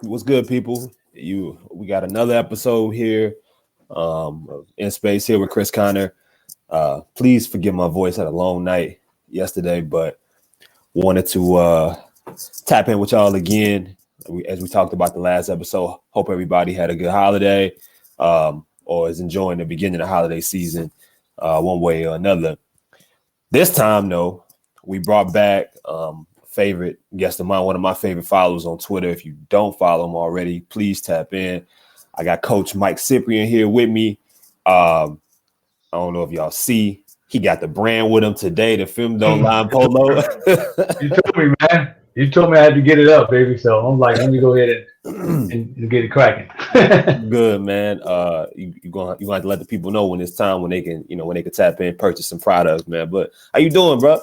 What's good, people? We got another episode here. In space here with Chris Connor. Please forgive my voice. Had a long night yesterday, but wanted to tap in with y'all again. As we talked about the last episode, hope everybody had a good holiday or is enjoying the beginning of the holiday season one way or another. This time, though, we brought back favorite guest of mine, one of my favorite followers on Twitter. If you don't follow him already, please tap in. I got Coach Mike Cyprien here with me. I don't know if y'all see, he got the brand with him today, the Femdo Line Polo. You told me, man. You told me I had to get it up, baby. So I'm like, let me go ahead and get it cracking. Good, man. You're gonna have to let the people know when it's time, when they can tap in, purchase some products, man. But how you doing, bro?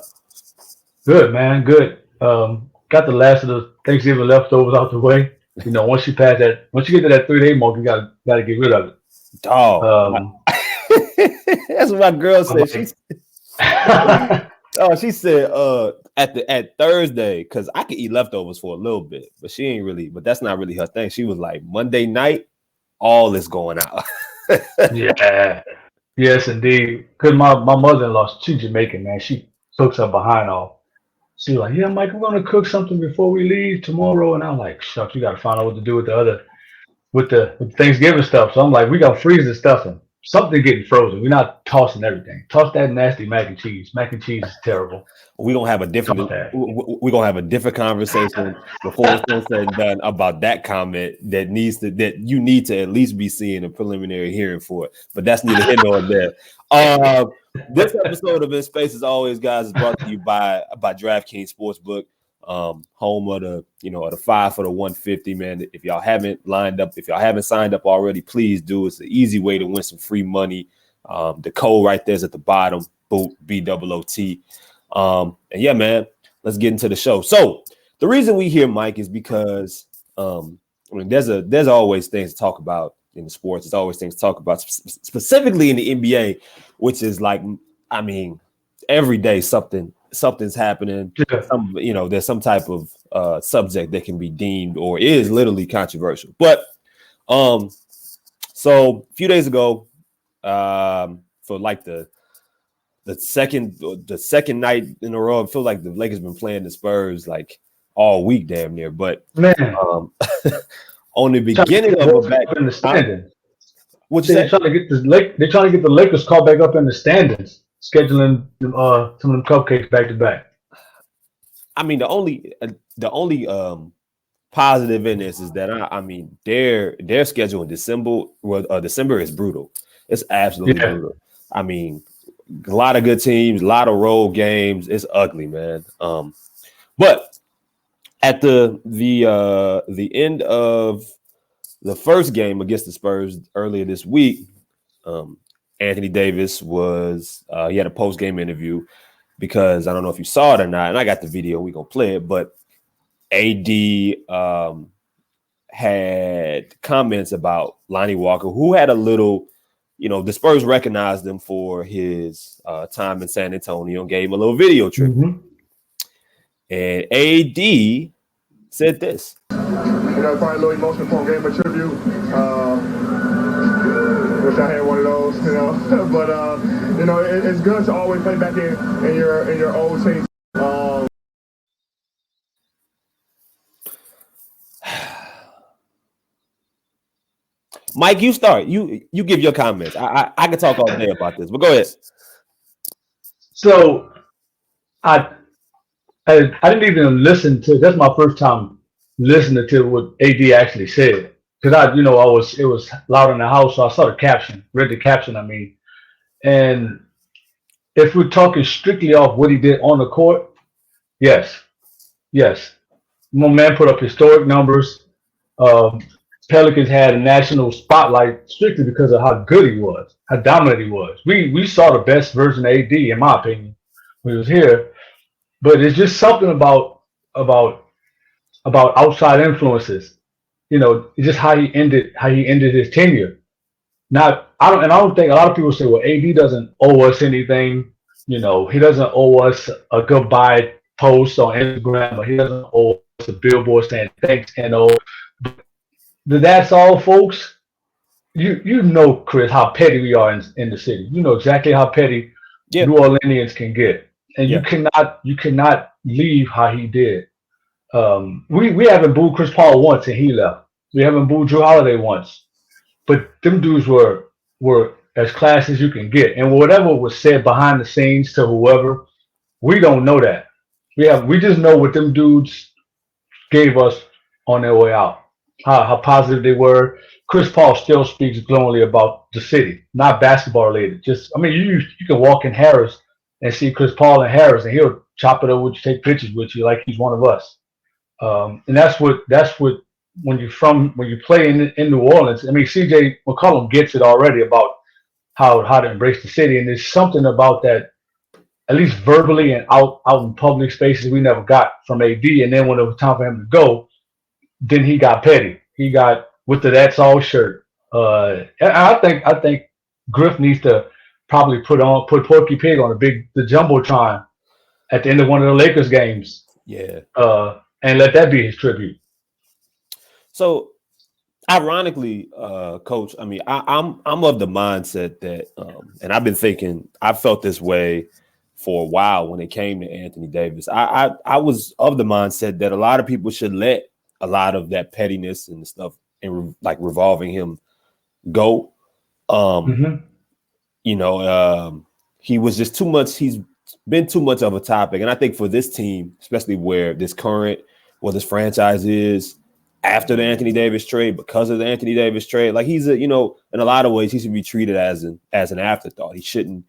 Good, man. Good. Got the last of the Thanksgiving leftovers out the way. You know, once you get to that 3-day mark, you gotta get rid of it. Dog. That's what my girl said. She said at Thursday, because I could eat leftovers for a little bit, but she ain't really, but that's not really her thing. She was like, Monday night, all is going out. Yeah. Yes, indeed. Because my mother-in-law, she's Jamaican, man. She cooks her behind off. She was like, yeah, Mike, we're gonna cook something before we leave tomorrow. And I'm like, shucks, you gotta find out what to do with the Thanksgiving stuff. So I'm like, we gotta freeze the stuff and something getting frozen. We're not tossing everything. Toss that nasty mac and cheese. Mac and cheese is terrible. We're gonna have a different conversation before it's said and done about that comment that you need to at least be seeing a preliminary hearing for it. But that's neither here nor there. This episode of In Space, as always, guys, is brought to you by DraftKings Sportsbook, home of the 5 for the 150, man. If y'all haven't signed up already, please do. It's an easy way to win some free money. The code right there is at the bottom, BOOT. And yeah, man, let's get into the show. So the reason we here, Mike, is because there's always things to talk about in the sports. There's always things to talk about, specifically in the NBA, which is like, I mean, every day something's happening. There's some type of subject that can be deemed or is literally controversial. But so a few days ago, for like the second night in a row, I feel like the Lakers been playing the Spurs like all week, damn near. But man, on the beginning of it, back in the standings. They're trying to get the Lakers called back up in the standings, scheduling some of them cupcakes back to back. I mean, the only positive in this is that their schedule in December is brutal. It's absolutely brutal. I mean, a lot of good teams, a lot of road games. It's ugly, man. But at the end of the first game against the Spurs earlier this week, Anthony Davis he had a post-game interview because I don't know if you saw it or not, and I got the video. We're going to play it, but AD had comments about Lonnie Walker, who had a little, the Spurs recognized him for his time in San Antonio and gave him a little video trip. Mm-hmm. And AD said this. Probably a little emotional for a game of tribute. Wish I had one of those, but it's good to always play back in your old team. Mike, you start. You give your comments. I can talk all day about this, but go ahead. So I didn't even listen to. That's my first time listening to what AD actually said, because it was loud in the house, so I saw the caption, read the caption. And if we're talking strictly off what he did on the court, yes, my man put up historic numbers. Pelicans had a national spotlight strictly because of how good he was, how dominant he was. We saw the best version of AD, in my opinion, when he was here. But it's just something about outside influences. It's just how he ended his tenure. I don't think a lot of people say, well, AD doesn't owe us anything. He doesn't owe us a goodbye post on Instagram, but he doesn't owe the billboard saying thanks, that's all, folks. You know, Chris, how petty we are in the city. You know exactly how petty New Orleanians can get, and you cannot leave how he did. We haven't booed Chris Paul once and he left. We haven't booed Drew Holiday once, but them dudes were as classy as you can get. And whatever was said behind the scenes to whoever, we don't know that. We just know what them dudes gave us on their way out. How positive they were. Chris Paul still speaks glowingly about the city, not basketball related. You can walk in Harris and see Chris Paul in Harris, and he'll chop it up with you, take pictures with you like he's one of us. And that's what when you play in New Orleans. I mean, CJ McCollum gets it already about how to embrace the city, and there's something about that, at least verbally and out in public spaces, we never got from AD. And then when it was time for him to go, then he got petty. He got with the "that's all" shirt. I think Griff needs to probably put Porky Pig on the jumbotron at the end of one of the Lakers games. Yeah. And let that be his tribute. So, ironically, Coach, I mean, I'm of the mindset that, and I've been thinking, I felt this way for a while when it came to Anthony Davis. I was of the mindset that a lot of people should let a lot of that pettiness and stuff and revolving him go. He was just too much. He's been too much of a topic. And I think for this team, especially where this franchise is after the Anthony Davis trade, because of the Anthony Davis trade, like he's in a lot of ways, he should be treated as an afterthought. He shouldn't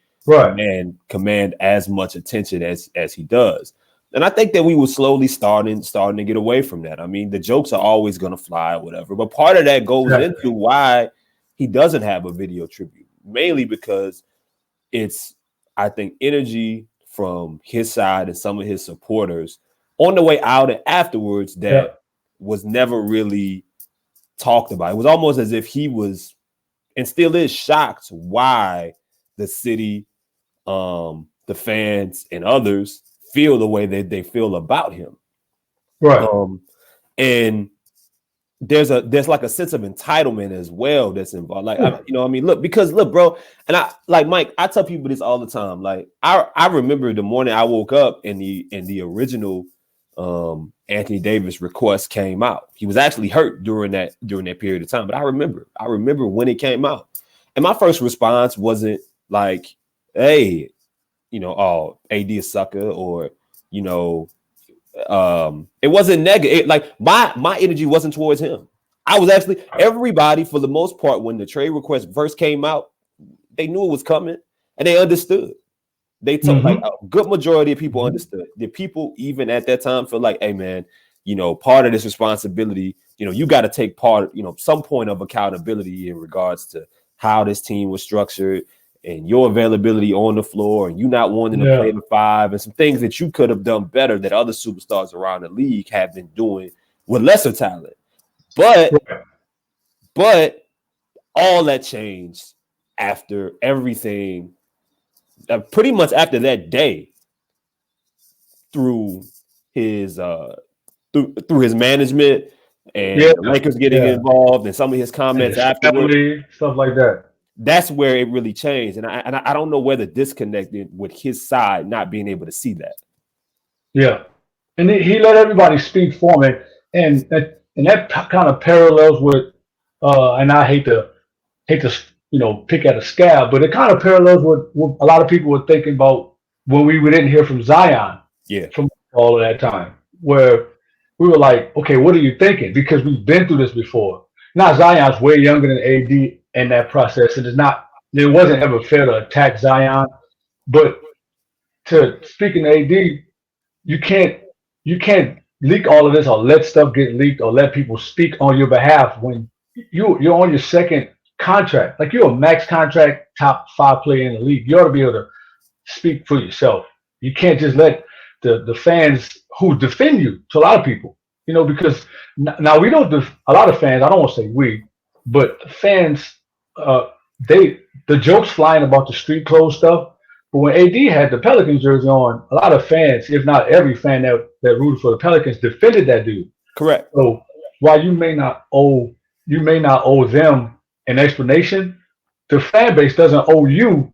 command as much attention as he does. And I think that we were slowly starting to get away from that. I mean, the jokes are always going to fly or whatever, but part of that goes into why he doesn't have a video tribute, mainly because it's, I think, energy from his side and some of his supporters on the way out and afterwards that was never really talked about. It was almost as if he was, and still is, shocked why the city, the fans, and others feel the way that they feel about him. Right. And there's like a sense of entitlement as well that's involved. Like, look, bro, and Mike, I tell people this all the time. Like, I remember the morning I woke up and the original Anthony Davis request came out. He was actually hurt during that period of time, but I remember when it came out. And my first response wasn't like, hey, AD a sucker, or, it wasn't negative. Like my energy wasn't towards him. I was actually, everybody for the most part, when the trade request first came out, they knew it was coming and they understood. They told like a good majority of people understood. The people even at that time feel like, hey man, part of this responsibility, you got to take part, some point of accountability in regards to how this team was structured and your availability on the floor, and you not wanting to play the five, and some things that you could have done better that other superstars around the league have been doing with lesser talent. But all that changed after everything, pretty much after that day, through his through his management and the Lakers getting involved and some of his comments afterwards, stuff like that. That's where it really changed. And I don't know where the disconnect is with his side not being able to see that. Yeah. And he let everybody speak for him. And that kind of parallels with, and I hate to pick at a scab, but it kind of parallels with what a lot of people were thinking about when we didn't hear from Zion from all of that time, where we were like, okay, what are you thinking? Because we've been through this before. Now Zion's way younger than AD in that process, and it wasn't ever fair to attack Zion. But speaking to AD, you can't leak all of this or let stuff get leaked or let people speak on your behalf when you're on your second contract. Like, you're a max contract top 5 player in the league. You ought to be able to speak for yourself. You can't just let the fans who defend you, to a lot of people, because now we don't, a lot of fans, I don't want to say we, but fans, the jokes flying about the street clothes stuff. But when AD had the Pelicans jersey on, a lot of fans, if not every fan that that rooted for the Pelicans defended that dude. Correct. So while you may not owe them an explanation, the fan base doesn't owe you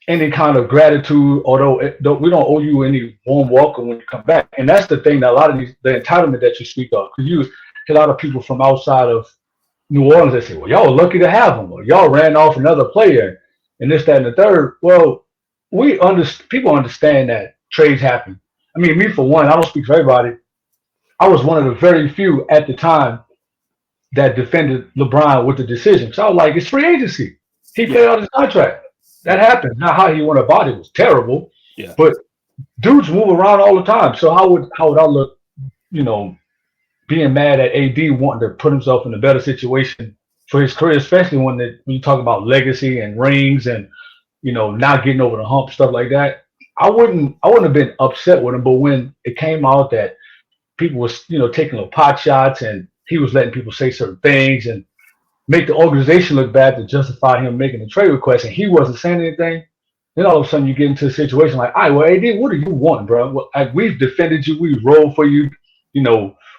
any kind of gratitude, although we don't owe you any warm welcome when you come back. And that's the thing that a lot of the entitlement that you speak of, because a lot of people from outside of New Orleans that say, well, y'all were lucky to have him, or y'all ran off another player, and this, that, and the third. Well, people understand that trades happen. I mean, me for one, I don't speak for everybody. I was one of the very few at the time that defended LeBron with the decision. So I was like, it's free agency. He played out his contract. That happened. Not how he went about it was terrible. Yeah. But dudes move around all the time. So how would I look, being mad at AD wanting to put himself in a better situation for his career, especially when you talk about legacy and rings and not getting over the hump, stuff like that. I wouldn't have been upset with him, but when it came out that people was taking little pot shots and he was letting people say certain things and make the organization look bad to justify him making a trade request, and he wasn't saying anything, then all of a sudden you get into a situation like, all right, well, AD, what do you want, bro? Well, we've defended you, we've rolled for you.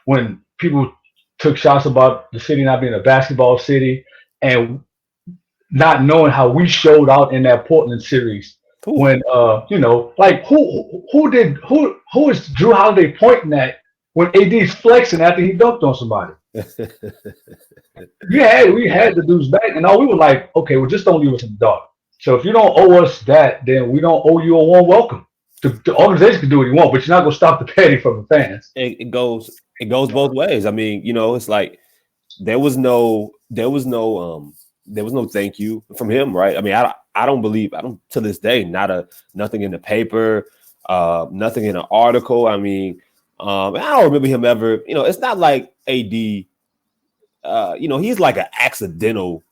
When people took shots about the city not being a basketball city and not knowing how we showed out in that Portland series. Cool. When like who is Drew Holiday pointing at when AD's flexing after he dunked on somebody? we had the dudes back, and all we were like, okay, well, just don't leave us in the dark. So if you don't owe us that, then we don't owe you a warm welcome. The organization can do what you want, but you're not gonna stop the petty from the fans. It goes both ways. I mean, it's like there was no thank you from him, right? I mean, I don't to this day, nothing in the paper, nothing in an article. I mean, I don't remember him ever, it's not like AD, he's like an accidental,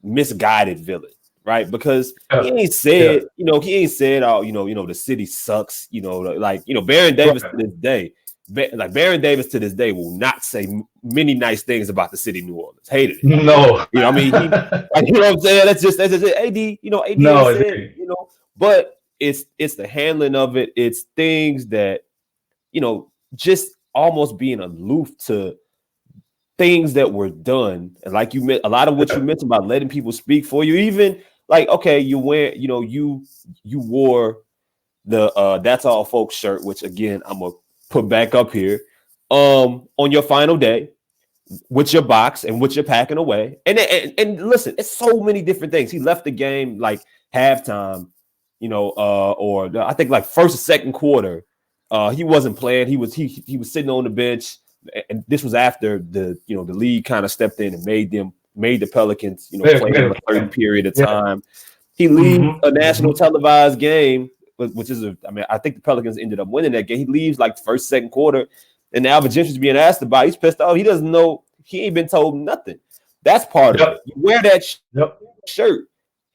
misguided villain, right? Because he ain't said, oh, the city sucks, Baron Davis to this day, Baron Davis to this day will not say many nice things about the city of New Orleans. Hated it. No. I mean, what I'm saying? That's just AD, AD no, said, but it's the handling of it. It's things that, just almost being aloof to things that were done. And like a lot of what you mentioned about letting people speak for you, even like, okay, you wore the That's All Folks shirt, which again, I'm going to put back up here on your final day with your box and what you're packing away. And listen, it's so many different things. He left the game like halftime, or I think like first or second quarter. He wasn't playing. He was sitting on the bench, and this was after the league kind of stepped in and made the Pelicans play in a certain period of time. He leaves a national televised game, which is I think the Pelicans ended up winning that game. He leaves like the first, second quarter, and now Alvin Gentry's being asked about. He's pissed off. He doesn't know. He ain't been told nothing. That's part of it. You wear that shirt,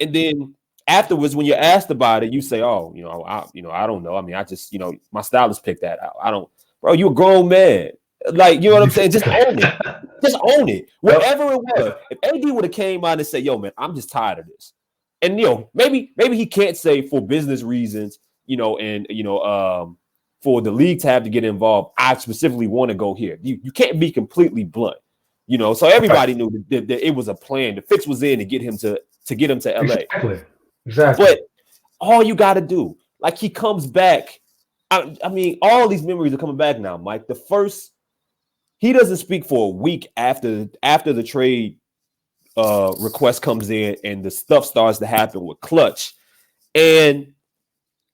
and then afterwards, when you're asked about it, you say, "Oh, I don't know. I mean, I just, my stylist picked that out. I don't, bro. You a grown man, like, you know what I'm saying? Just own it. Just own it. Whatever it was. If AD would have came out and said, "Yo, man, I'm just tired of this," and maybe he can't say for business reasons, and for the league to have to get involved, I specifically want to go here. You can't be completely blunt, So everybody knew that it was a plan. The fix was in to get him to LA. Exactly. But all you got to do, like, he comes back. I mean, all these memories are coming back now, Mike. He doesn't speak for a week after the trade request comes in and the stuff starts to happen with Clutch. And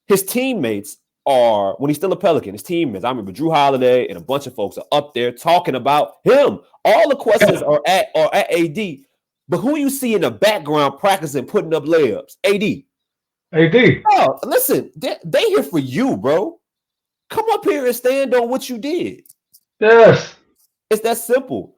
his teammates when he's still a Pelican, his teammates, I remember Drew Holiday and a bunch of folks are up there talking about him. All the questions are at AD. But who you see in the background practicing putting up layups? AD. Oh, listen, they here for you, bro. Come up here and stand on what you did. Yes. It's that simple.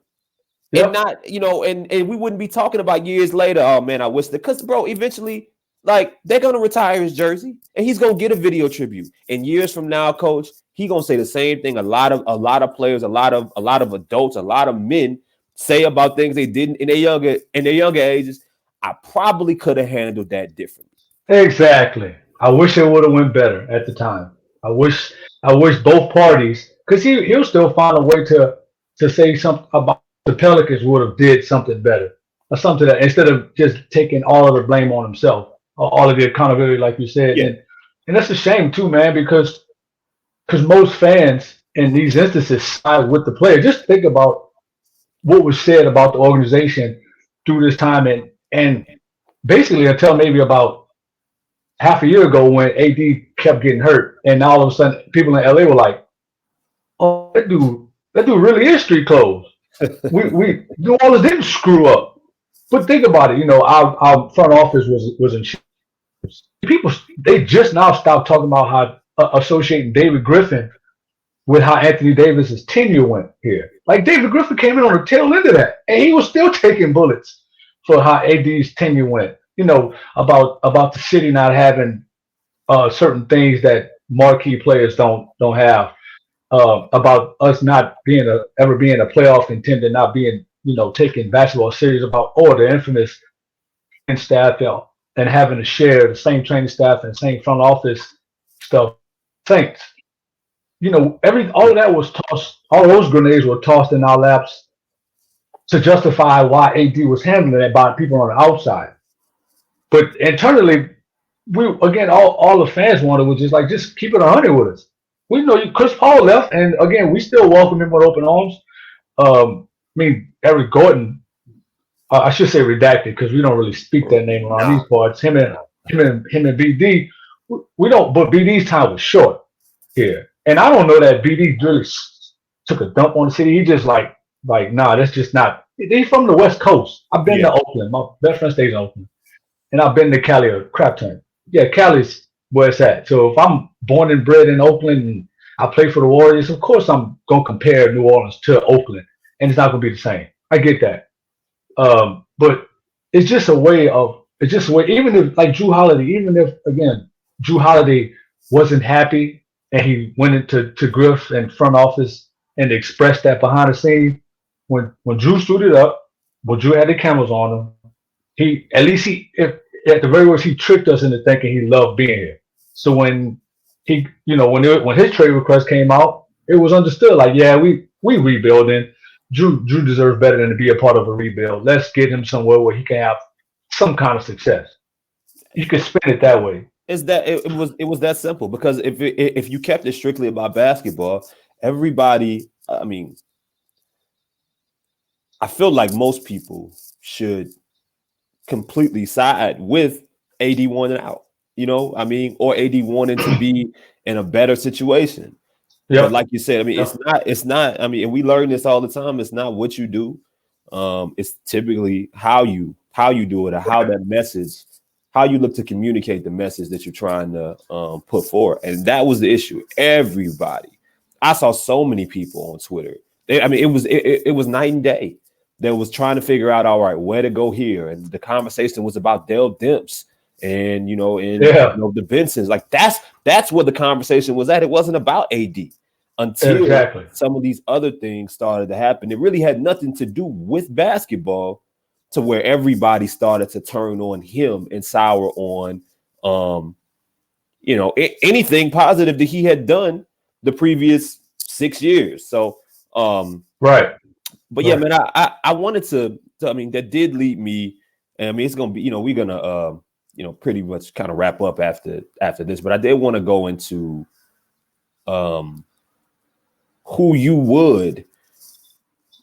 Yep. And not, and we wouldn't be talking about years later, oh man, I wish that, because bro, eventually, like, they're gonna retire his jersey and he's gonna get a video tribute. And years from now, coach, he gonna say the same thing. A lot of players, a lot of adults, a lot of men say about things they didn't in their younger ages. I probably could have handled that differently. Exactly. I wish it would have went better at the time. I wish both parties, because he'll still find a way to say something about the Pelicans would have did something better or something that instead of just taking all of the blame on himself or all of the accountability, like you said. Yeah. And that's a shame too, man, because most fans in these instances side with the player. Just think about what was said about the organization through this time and basically until maybe about half a year ago when AD kept getting hurt, and all of a sudden people in LA were like, "Oh, that dude really is street clothes." we New Orleans didn't screw up, but think about it. You know, our front office was in people. They just now stopped talking about how associating David Griffin with how Anthony Davis's tenure went here. Like David Griffin came in on the tail end of that, and he was still taking bullets for how AD's tenure went. You know, about the city not having certain things that marquee players don't have. About us not ever being a playoff contender, not being, you know, taking basketball serious, about the infamous staff and having to share the same training staff and same front office stuff. Saints. You know, all of that was tossed. All those grenades were tossed in our laps to justify why AD was handling it by people on the outside. But internally, all the fans wanted was just keep it 100 with us. We know Chris Paul left, and again, we still welcome him with open arms. I mean, Eric Gordon, I should say redacted because we don't really speak that name around these parts. Him and BD, we don't. But BD's time was short here. And I don't know that BD really took a dump on the city. He just like, nah, that's just not. He's from the West Coast. I've been to Oakland. My best friend stays in Oakland. And I've been to Cali a crap ton. Yeah, Cali's where it's at. So if I'm born and bred in Oakland and I play for the Warriors, of course I'm going to compare New Orleans to Oakland. And it's not going to be the same. I get that. But it's just a way, even if, like Drew Holiday, even if, again, Drew Holiday wasn't happy, and he went into Griff and front office and expressed that behind the scenes. When Drew suited up, when Drew had the cameras on him, at the very worst, he tricked us into thinking he loved being here. So when when his trade request came out, it was understood. Like, yeah, we rebuilding. Drew deserves better than to be a part of a rebuild. Let's get him somewhere where he can have some kind of success. You could spin it that way. Is that it was that simple? Because if you kept it strictly about basketball, everybody, I mean, I feel like most people should completely side with AD wanting out, you know, I mean, or AD wanting to be in a better situation. Yeah, like you said, I mean, it's not, I mean, and we learn this all the time. It's not what you do. It's typically how you do it, or how that message, how you look to communicate the message that you're trying to put forward. And that was the issue. Everybody, I saw so many people on Twitter. It was night and day. That was trying to figure out, all right, where to go here. And the conversation was about Dale Demps and, the Bensons. Like that's what the conversation was at. It wasn't about AD until some of these other things started to happen. It really had nothing to do with basketball, to where everybody started to turn on him and sour on, anything positive that he had done the previous 6 years. So, right. But yeah, man, I wanted to, I mean, that did lead me. And I mean, it's going to be, we're going to, pretty much kind of wrap up after this, but I did want to go into who you would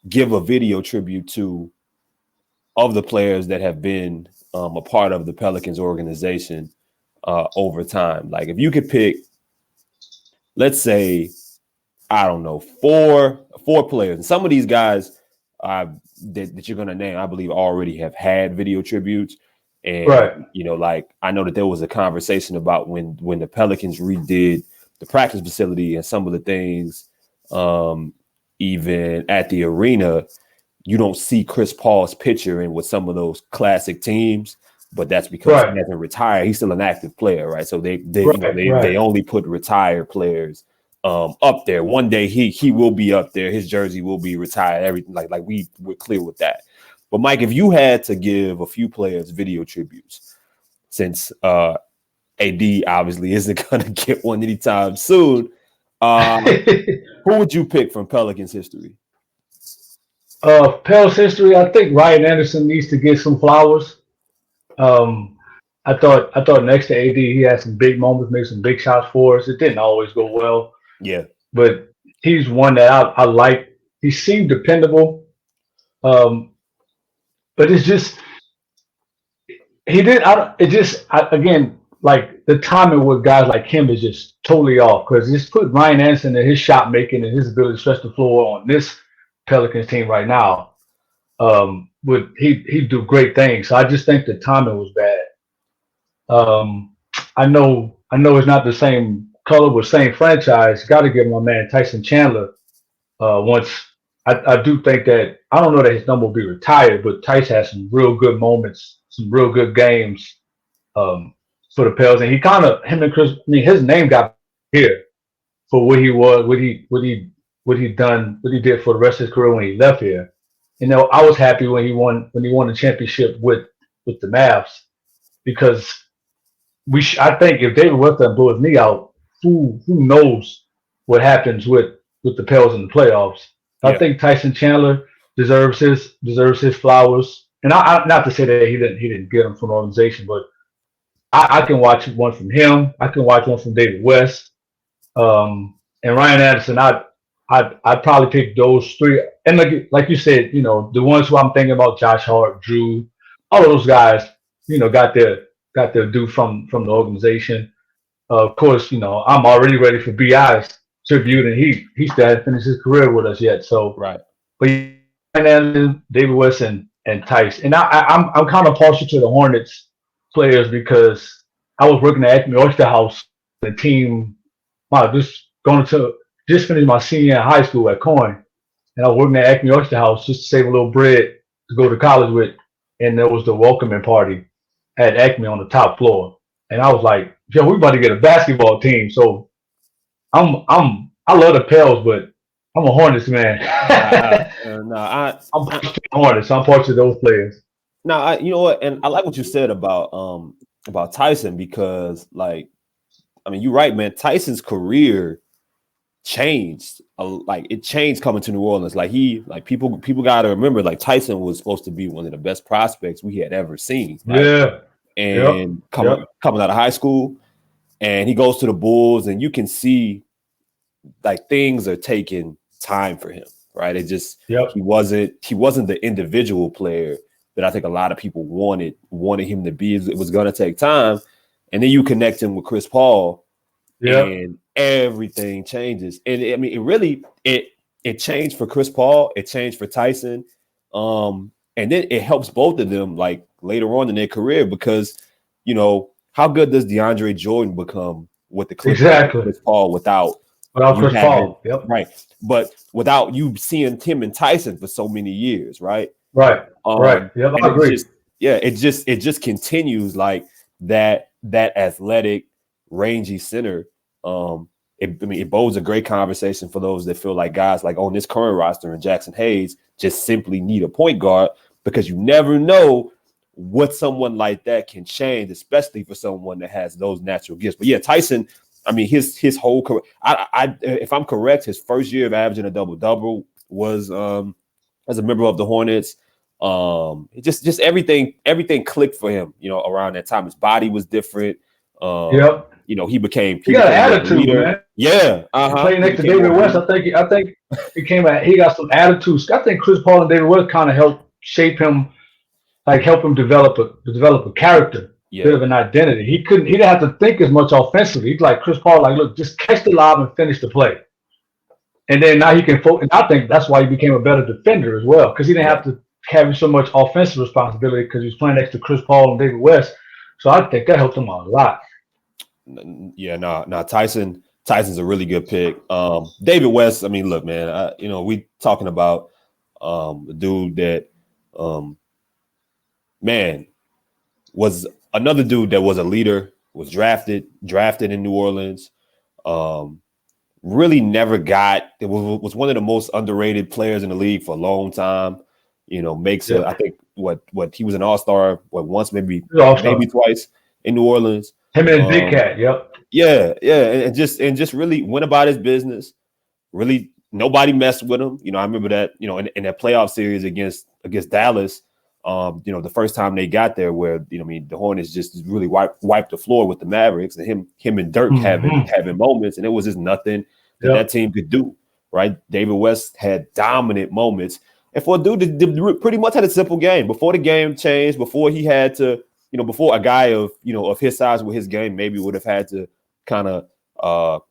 give a video tribute to of the players that have been a part of the Pelicans organization over time. Like if you could pick, let's say, I don't know, four players. And some of these guys that you're going to name, I believe already have had video tributes. And, like I know that there was a conversation about when the Pelicans redid the practice facility and some of the things, even at the arena, you don't see Chris Paul's picture in with some of those classic teams, but that's because he hasn't retired. He's still an active player, right? So they only put retired players up there. One day he will be up there. His jersey will be retired. Everything like we're clear with that. But Mike, if you had to give a few players video tributes, since AD obviously isn't going to get one anytime soon, Who would you pick from Pelicans history? Pels history, I think Ryan Anderson needs to get some flowers. I thought next to AD, he had some big moments, made some big shots for us. It didn't always go well, Yeah. but he's one that I like. He seemed dependable, um, but it's just he did. Again, like the timing with guys like him is just totally off because just put Ryan Anderson and his shot making and his ability to stretch the floor on this Pelicans team right now. Would he'd do great things. So I just think the timing was bad. I know it's not the same color with same franchise. Got to give my man Tyson Chandler. Once I do think that I don't know that his number will be retired, but Tyson has some real good moments, some real good games for the Pels, and he kind of him and Chris. I mean, his name got here for what he was, what he did for the rest of his career when he left here. You know, I was happy when he won the championship with the Mavs because I think if David West doesn't blow his knee out, who knows what happens with the Pels in the playoffs. Yeah. I think Tyson Chandler deserves his flowers. And I not to say that he didn't get them from the organization, but I can watch one from him. I can watch one from David West. And Ryan Anderson, I'd probably pick those three. And like you said, you know, the ones who I'm thinking about, Josh Hart, Drew, all of those guys, you know, got their due from the organization. Of course, you know, I'm already ready for BI's tribute, and he still hasn't finished his career with us yet. So right. But Ryan Anderson, David West, and Tice. And I'm kind of partial to the Hornets players because I was working at Acme Oyster House, the team. Just finished my senior year in high school at Coin, and I was working at Acme Oyster House just to save a little bread to go to college with. And there was the welcoming party at Acme on the top floor, and I was like, "Yo, we about to get a basketball team." So I love the Pels, but I'm a Hornets man. I'm partial to the Hornets. I'm partial to those players. Now, you know what, and I like what you said about Tyson because, like, I mean, you're right, man. Tyson's career changed. It changed coming to New Orleans. People got to remember, like, Tyson was supposed to be one of the best prospects we had ever seen. Right? Yeah. And coming out of high school, and he goes to the Bulls, and you can see like things are taking time for him, right? It just he wasn't the individual player that I think a lot of people wanted him to be. It was going to take time, and then you connect him with Chris Paul, and everything changes. And I mean, it changed for Chris Paul, it changed for Tyson, and then it helps both of them like later on in their career because, you know, how good does DeAndre Jordan become with the Clippers, Chris Paul without Chris Paul, right? But without you seeing Tim and Tyson for so many years, right? Right. Yep, I agree. It just continues like that athletic, rangy center. It bodes a great conversation for those that feel like guys like on this current roster and Jackson Hayes just simply need a point guard because you never know what someone like that can change, especially for someone that has those natural gifts. But yeah, Tyson, I mean, his whole career, if I'm correct, his first year of averaging a double-double was as a member of the Hornets. Just everything clicked for him, you know, around that time. His body was different. You know, he got an attitude, man. Yeah. Playing next to David West, I think he got some attitudes. I think Chris Paul and David West kind of helped shape him, like help him develop a character, bit of an identity. He didn't have to think as much offensively. He's like Chris Paul, like, look, just catch the lob and finish the play. And then now he can focus. And I think that's why he became a better defender as well, because he didn't have to have so much offensive responsibility because he was playing next to Chris Paul and David West. So I think that helped him a lot. Yeah, Tyson's a really good pick. David West, I mean, look, man, you know, we talking about a dude that, man, was another dude that was a leader, was drafted in New Orleans. Really never was one of the most underrated players in the league for a long time. You know, I think what he was an all-star once, maybe twice in New Orleans. Him and Big Cat, Yeah, and just really went about his business. Really, nobody messed with him. I remember that. In that playoff series against Dallas. The first time they got there, where the Hornets just really wiped the floor with the Mavericks, and him and Dirk having moments, and it was just nothing that team could do. Right, David West had dominant moments, and for a dude that pretty much had a simple game before the game changed, before he had to, before a guy of of his size with his game maybe would have had to kind of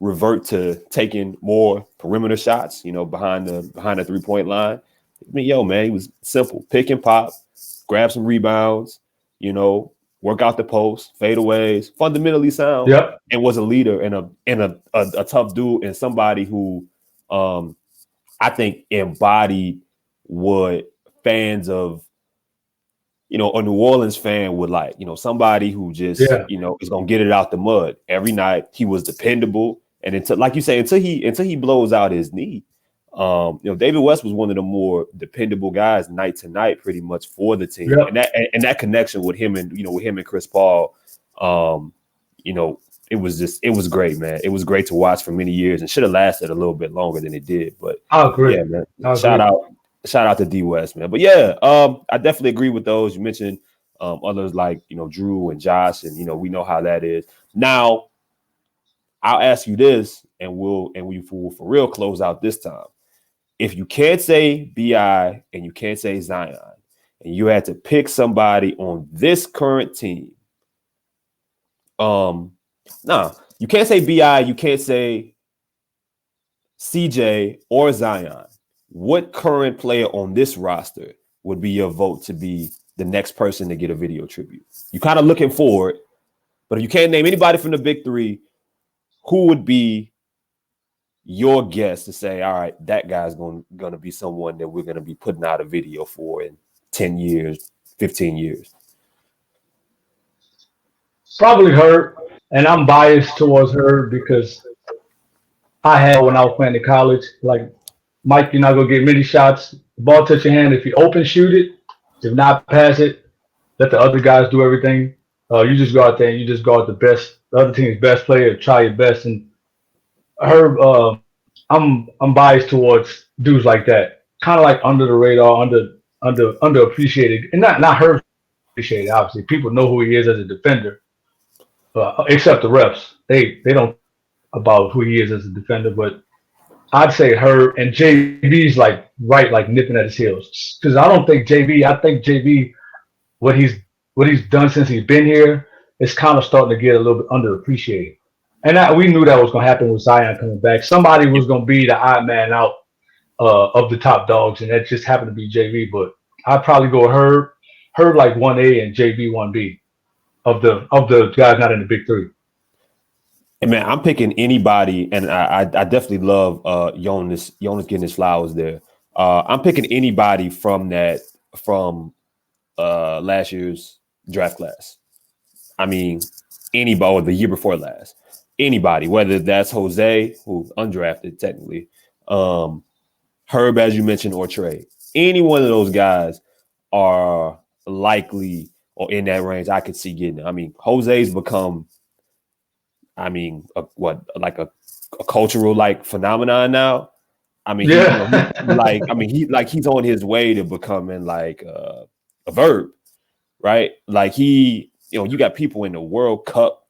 revert to taking more perimeter shots, behind the 3-point line. I mean, man, he was simple. Pick and pop, grab some rebounds, work out the post, fadeaways, fundamentally sound, and was a leader and a tough dude, and somebody who I think embodied what fans of a New Orleans fan would like. Somebody who just is gonna get it out the mud every night. He was dependable, and until, like you say, until he blows out his knee. David West was one of the more dependable guys night to night, pretty much for the team, and that connection with him and Chris Paul, it was great, man. It was great to watch for many years, and should have lasted a little bit longer than it did. But I agree. Yeah, man. Shout out to D West, man. But yeah, I definitely agree with those. You mentioned others like Drew and Josh, and we know how that is. Now, I'll ask you this, and we will for real close out this time. If you can't say BI and you can't say Zion, and you had to pick somebody on this current team, you can't say BI, you can't say CJ or Zion. What current player on this roster would be your vote to be the next person to get a video tribute? You're kind of looking forward, but if you can't name anybody from the big three, who would be your guess to say, all right, that guy's going to be someone that we're going to be putting out a video for in 10 years, 15 years? Probably her, and I'm biased towards her because I had when I was playing in college, like, Mike, you're not going to get many shots. The ball touch your hand. If you open, shoot it. If not, pass it. Let the other guys do everything. You just go out there and you just guard the other team's best player, try your best. And her, I'm biased towards dudes like that, kind of like under the radar, underappreciated, and not her appreciated. Obviously, people know who he is as a defender, except the refs. They don't about who he is as a defender, but I'd say her, and JB's like nipping at his heels, because I think JB, what he's done since he's been here is kind of starting to get a little bit underappreciated. And we knew that was going to happen with Zion coming back. Somebody was going to be the odd man out of the top dogs, and that just happened to be JV. But I'd probably go her like 1A and JV 1B of the guys not in the big three. And man, I'm picking anybody, and I definitely love Jonas getting his flowers there. I'm picking anybody from last year's draft class. I mean, anybody, or the year before last. Anybody, whether that's Jose, who's undrafted technically, Herb, as you mentioned, or Trey. Any one of those guys are likely or in that range I could see getting it. I mean, Jose's become, a cultural phenomenon now. I mean, he's on his way to becoming like a verb, right? Like you got people in the World Cup,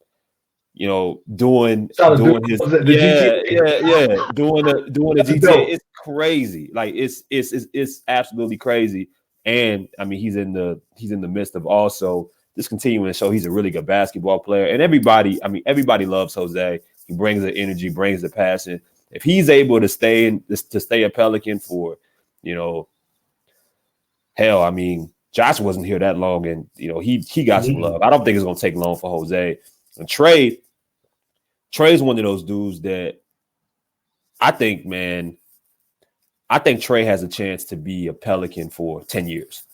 doing his GTA. doing the GTA. It's crazy. Like it's absolutely crazy. And I mean, he's in the midst of also just continuing to show he's a really good basketball player. And everybody loves Jose. He brings the energy, brings the passion. If he's able to stay a Pelican for, hell, I mean, Josh wasn't here that long, and he got some love. I don't think it's gonna take long for Jose. And Trey's one of those dudes that I think Trey has a chance to be a Pelican for 10 years.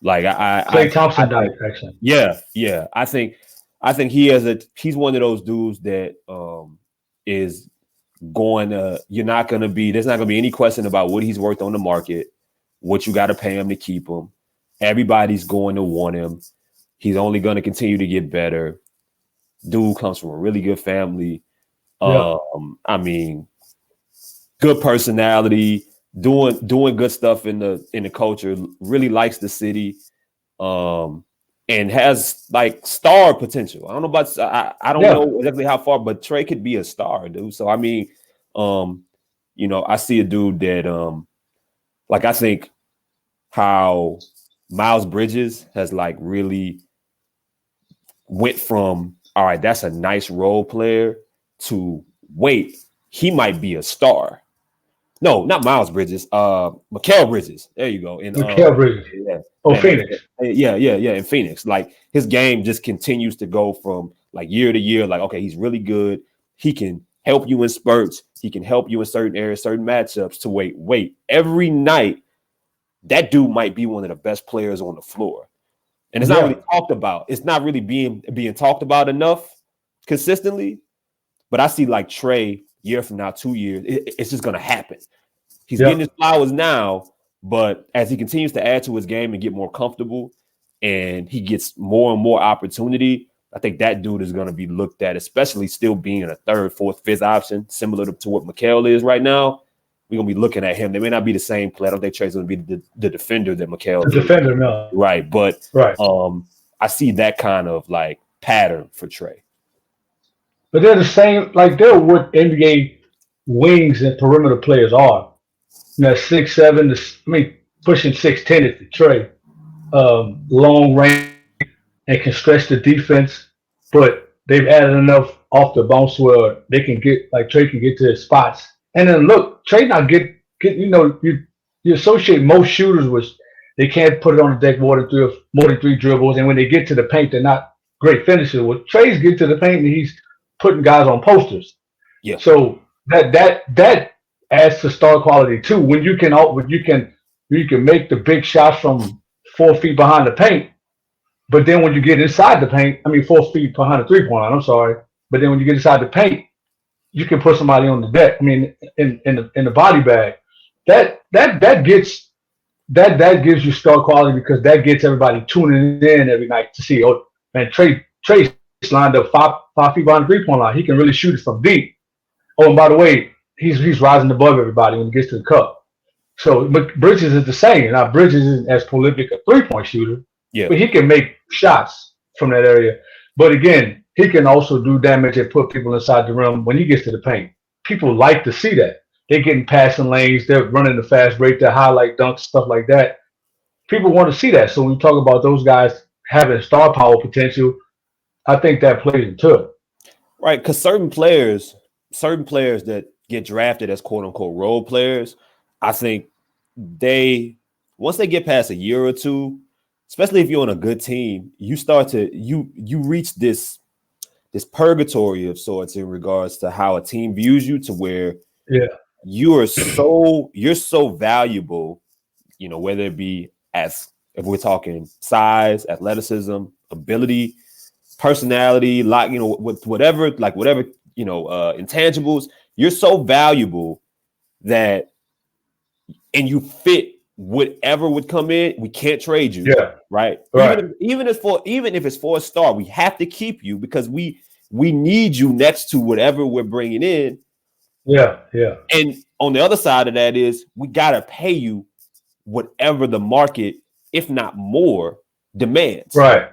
Like Klay Thompson died, actually. Yeah. I think he's one of those dudes that is going to, there's not going to be any question about what he's worth on the market, what you got to pay him to keep him. Everybody's going to want him. He's only going to continue to get better. Dude comes from a really good family. Yeah. I mean, good personality, doing good stuff in the culture. Really likes the city, and has like star potential. I don't know about I don't know exactly how far, but Trey could be a star, dude. So I mean, I see a dude that like I think how Miles Bridges has like really went from, all right, that's a nice role player, to wait, he might be a star. No, not Miles Bridges. Mikal Bridges. There you go. Mikal Bridges. Yeah. Oh, Phoenix. Yeah. In Phoenix. Like his game just continues to go from like year to year. Like, okay, he's really good. He can help you in spurts. He can help you in certain areas, certain matchups. To wait. Every night, that dude might be one of the best players on the floor. And it's not really talked about. It's not really being talked about enough consistently. But I see like Trey, year from now, 2 years, it's just going to happen. He's getting his flowers now, but as he continues to add to his game and get more comfortable and he gets more and more opportunity, I think that dude is going to be looked at, especially still being a third, fourth, fifth option, similar to what Mikal is right now. We're going to be looking at him. They may not be the same player. I don't think Trey's going to be the defender that Mikal is. The defender, no. Right, but I see that kind of like pattern for Trey. But they're the same, like they're what NBA wings and perimeter players are. You know, 6'7", pushing 6'10" at the Trey. Long range and can stretch the defense, but they've added enough off the bounce where they can get, like Trey can get to his spots. And then look, Trey not get you associate most shooters with they can't put it on the deck more than three dribbles, and when they get to the paint, they're not great finishers. Well, Trey's get to the paint and he's putting guys on posters. Yeah. So that adds to star quality too. When you can make the big shots from 4 feet behind the paint, but then when you get inside the paint, 4 feet behind the 3-point line. I'm sorry, but then when you get inside the paint, you can put somebody on the deck. In the body bag. That gives you star quality because that gets everybody tuning in every night to see. Oh man, Trey's lined up 5 feet behind the 3-point line. He can really shoot it from deep. Oh, and by the way, he's rising above everybody when he gets to the cup. So, but Bridges is the same. Now Bridges isn't as prolific a 3-point shooter, but he can make shots from that area. But again, he can also do damage and put people inside the rim when he gets to the paint. People like to see that. They're getting passing lanes. They're running the fast break. They're highlight dunks, stuff like that. People want to see that. So when we talk about those guys having star power potential, I think that plays into it. Right, because certain players that get drafted as quote unquote role players, I think once they get past a year or two, especially if you're on a good team, you start to you reach this purgatory of sorts in regards to how a team views you, to where you're so valuable, whether it be if we're talking size, athleticism, ability, personality, like with whatever intangibles, you're so valuable that, and you fit whatever would come in, we can't trade you. Right. Even if it's for a star, we have to keep you because we need you next to whatever we're bringing in. And on the other side of that is we gotta pay you whatever the market, if not more, demands. Right.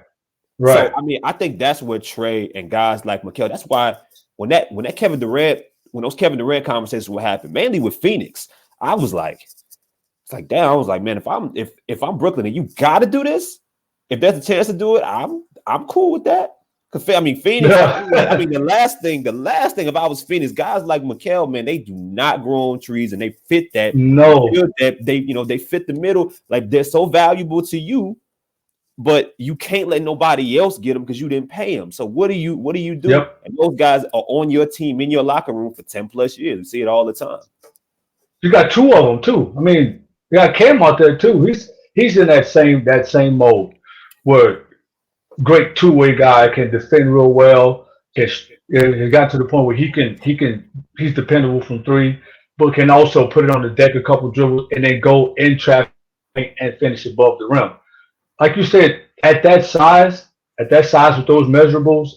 So I think that's where Trey and guys like Mikal, that's why when those Kevin Durant conversations would happen, mainly with Phoenix, I was like, it's like, damn, I was like, man, if I'm Brooklyn and you gotta do this, if there's a chance to do it, I'm cool with that. Because Phoenix, the last thing, if I was Phoenix, guys like Mikal, man, they do not grow on trees and they fit that. No, they fit the middle. Like they're so valuable to you, but you can't let nobody else get them because you didn't pay them. So what do you do? Yep. And those guys are on your team in your locker room for 10 plus years. You see it all the time. You got two of them too. You got Cam out there too. He's in that same mode where great two-way guy, can defend real well. He got to the point where he's dependable from three, but can also put it on the deck a couple dribbles and then go in traffic and finish above the rim. Like you said, at that size with those measurables,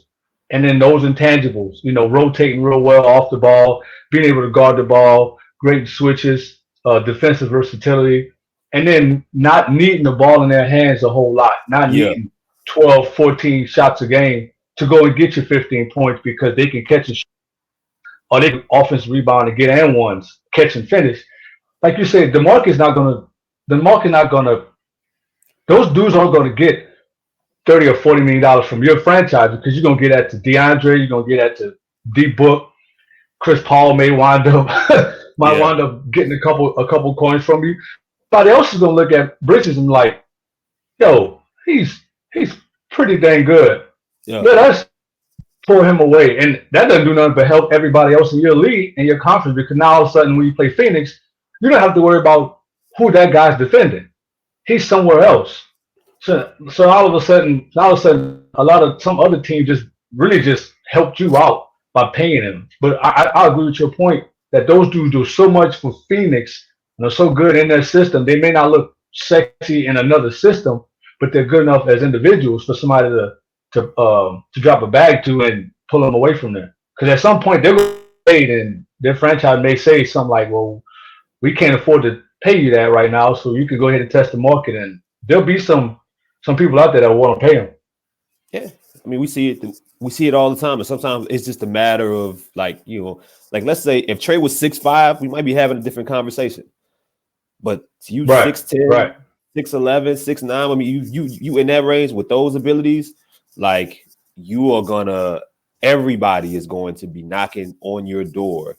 And then those intangibles, rotating real well off the ball, being able to guard the ball, great switches, defensive versatility, and then not needing the ball in their hands a whole lot, not Yeah. needing 12, 14 shots a game to go and get you 15 points because they can catch a shot or they can offense rebound and get and ones, catch and finish. Like you said, the market not gonna, those dudes aren't gonna get $30 or $40 million from your franchise because you're gonna get that to DeAndre, you're gonna get that to D Book. Chris Paul may wind up getting a couple coins from you. Somebody else is gonna look at Bridges and like, yo, he's pretty dang good. Yeah. Let us pull him away. And that doesn't do nothing but help everybody else in your league and your conference because now all of a sudden when you play Phoenix, you don't have to worry about who that guy's defending. He's somewhere else. So all of a sudden, some other team just really just helped you out by paying him. But I agree with your point that those dudes do so much for Phoenix and are so good in their system. They may not look sexy in another system, but they're good enough as individuals for somebody to drop a bag to and pull them away from there. Because at some point they're going to pay, and their franchise may say something like, "Well, we can't afford to pay you that right now, so you can go ahead and test the market." And there'll be some people out there that want to pay him. Yeah, I mean, we see it all the time, and sometimes it's just a matter of like let's say if Trey was 6'5", we might be having a different conversation. But you 6'10", 6'11", 6'9", I mean, you in that range with those abilities, like everybody is going to be knocking on your door.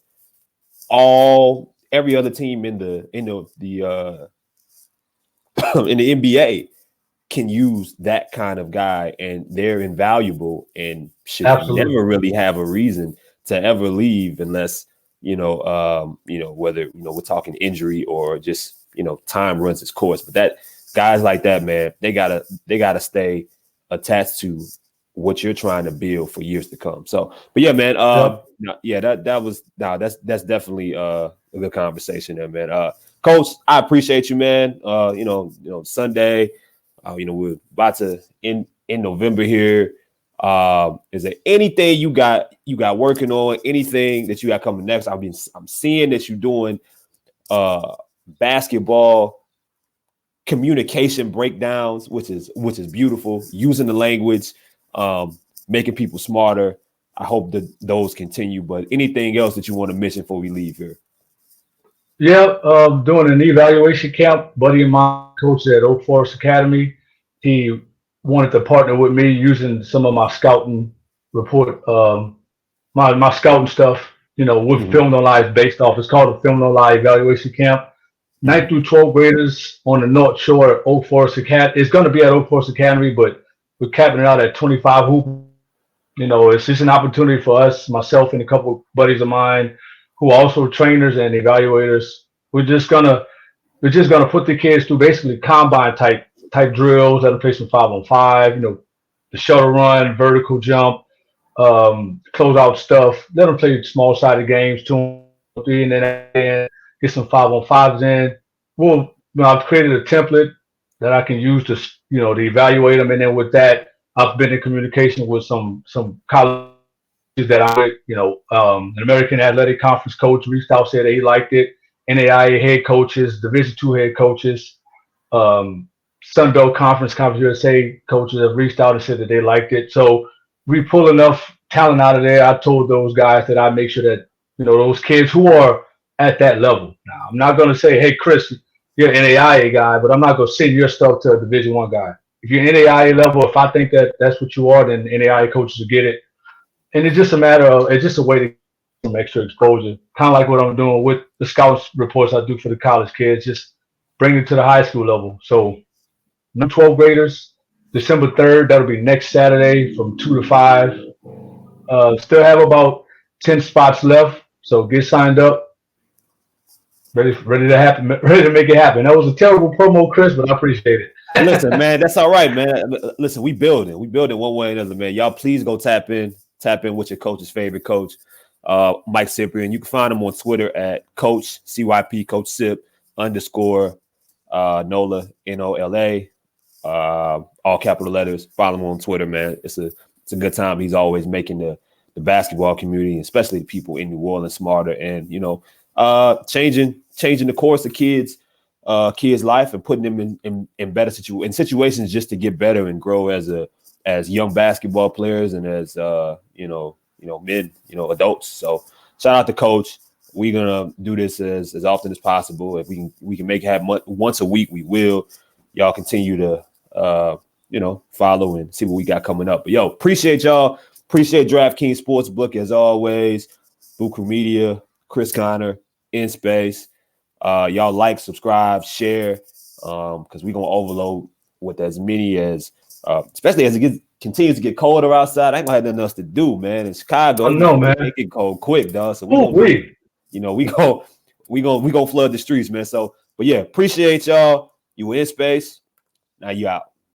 Every other team in the in the NBA can use that kind of guy, and they're invaluable and should never really have a reason to ever leave unless whether we're talking injury or just time runs its course. But that guys like that, man, they gotta stay attached to what you're trying to build for years to come. So, but yeah, man, that's definitely a good conversation there, man. Coach, I appreciate you, man. Sunday, we're about to in November here. Is there anything you got working on? Anything that you got coming next? I'm seeing that you're doing basketball communication breakdowns, which is beautiful. Using the language, making people smarter. I hope that those continue. But anything else that you want to mention before we leave here? Yeah, doing an evaluation camp. Buddy of mine, coach at Oak Forest Academy. He wanted to partner with me using some of my scouting report, my scouting stuff, with Film No Lie based off. It's called a Film No Lie evaluation camp. 9th through 12th graders on the North Shore at Oak Forest Academy. It's going to be at Oak Forest Academy, but we're capping it out at 25 hoop. It's just an opportunity for us, myself and a couple of buddies of mine who are also trainers and evaluators. We're just gonna put the kids through basically combine type drills. Let them play some 5-on-5, the shuttle run, vertical jump, closeout stuff. Let them play small sided games, 2 or 3, and then get some 5-on-5s in. I've created a template that I can use to evaluate them, and then with that, I've been in communication with some colleges that an American Athletic Conference coach reached out, said that he liked it. NAIA head coaches, Division II head coaches, Sun Belt Conference USA coaches have reached out and said that they liked it. So we pull enough talent out of there. I told those guys that I make sure that those kids who are at that level. Now, I'm not going to say, hey, Chris, you're an NAIA guy, but I'm not going to send your stuff to a Division I guy. If you're NAIA level, if I think that that's what you are, then NAIA coaches will get it. And it's just a way to get some extra exposure. Kind of like what I'm doing with the scouts reports I do for the college kids, just bring it to the high school level. So 12th graders, December 3rd, that'll be next Saturday from 2 to 5. Still have about 10 spots left, so get signed up. Ready to make it happen. That was a terrible promo, Chris, but I appreciate it. Listen, man, that's all right, man. Listen, we building one way or another, man. Y'all please go tap in with your coach's favorite coach, Mike Cyprien. You can find him on Twitter at Coach CYP Coach Sip _ NOLA NOLA, all capital letters. Follow him on Twitter, man. It's a it's a good time. He's always making the basketball community, especially the people in New Orleans, smarter, and changing the course of kids' life and putting them in better situations just to get better and grow as young basketball players and as men, adults. So shout out to Coach. We're gonna do this as often as possible. If we can make it happen once a week, we will. Y'all continue to follow and see what we got coming up. But appreciate y'all. Appreciate DraftKings Sportsbook as always. Buku Media, Chris Connor, In Space. Y'all like, subscribe, share, because we're gonna overload with as many as, especially as it continues to get colder outside. I ain't gonna have nothing else to do, man. In Chicago, man, it get cold quick, dog. So we gonna flood the streets, man. So, but yeah, appreciate y'all. You were In Space. Now you out.